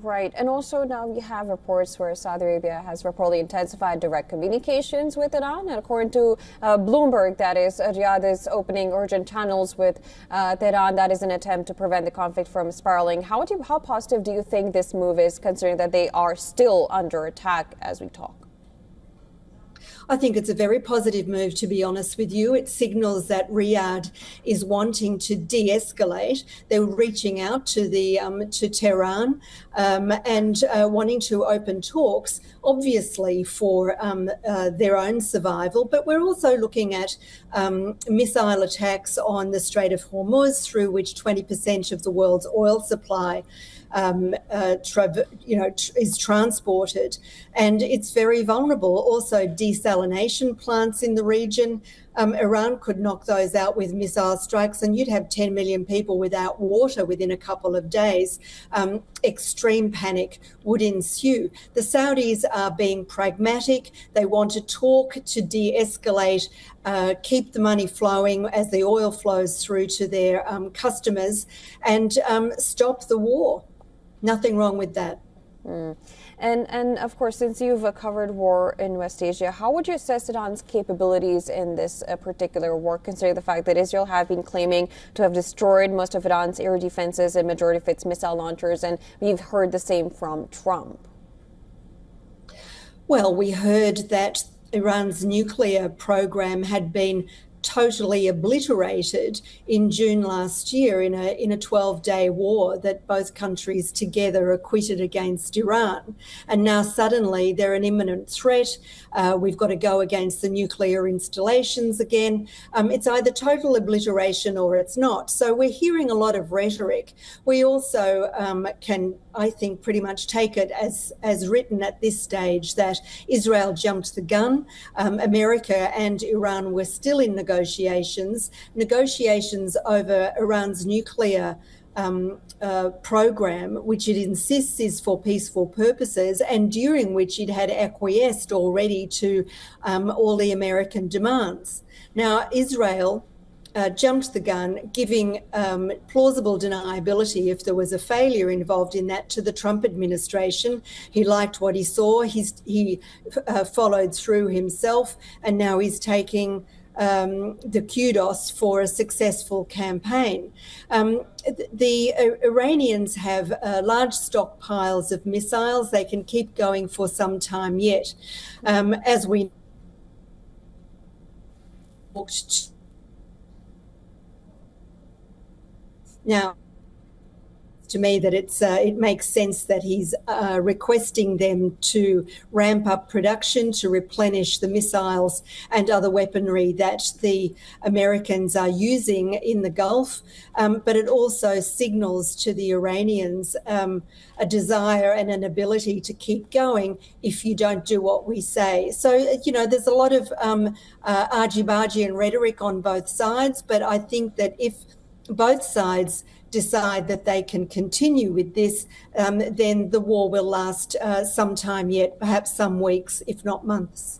Right. And also now we have reports where Saudi Arabia has reportedly intensified direct communications with Iran. And according to Bloomberg, that is, Riyadh is opening urgent channels with Tehran. That is an attempt to prevent the conflict from spiraling. How positive do you think this move is, considering that they are still under attack as we talk? I think it's a very positive move, to be honest with you. It signals that Riyadh is wanting to de-escalate. They're reaching out to to Tehran and wanting to open talks, obviously for their own survival. But we're also looking at missile attacks on the Strait of Hormuz, through which 20% of the world's oil supply is transported, and it's very vulnerable. Also, desalination plants in the region. Iran could knock those out with missile strikes, and you'd have 10 million people without water within a couple of days. Extreme panic would ensue. The Saudis are being pragmatic. They want to talk to de-escalate, keep the money flowing as the oil flows through to their customers, and stop the war. Nothing wrong with that. And of course, since you've covered war in West Asia, how would you assess Iran's capabilities in this particular war, considering the fact that Israel have been claiming to have destroyed most of Iran's air defenses and majority of its missile launchers, and we've heard the same from Trump? Well, we heard that Iran's nuclear program had been totally obliterated in June last year in a 12-day war that both countries together acquitted against Iran. And now suddenly they're an imminent threat. We've got to go against the nuclear installations again. It's either total obliteration or it's not. So we're hearing a lot of rhetoric. We also can, I think, pretty much take it as written at this stage that Israel jumped the gun. America and Iran were still in negotiations over Iran's nuclear program, which it insists is for peaceful purposes, and during which it had acquiesced already to all the American demands. Now, Israel jumped the gun, giving plausible deniability if there was a failure involved in that to the Trump administration. He liked what he saw. He followed through himself, and now he's taking the kudos for a successful campaign. The Iranians have large stockpiles of missiles. They can keep going for some time yet. As we looked now, to me that it makes sense that he's requesting them to ramp up production to replenish the missiles and other weaponry that the Americans are using in the Gulf. But it also signals to the Iranians a desire and an ability to keep going if you don't do what we say. So, there's a lot of argy-bargy and rhetoric on both sides, but I think that if both sides decide that they can continue with this, then the war will last some time yet, perhaps some weeks, if not months.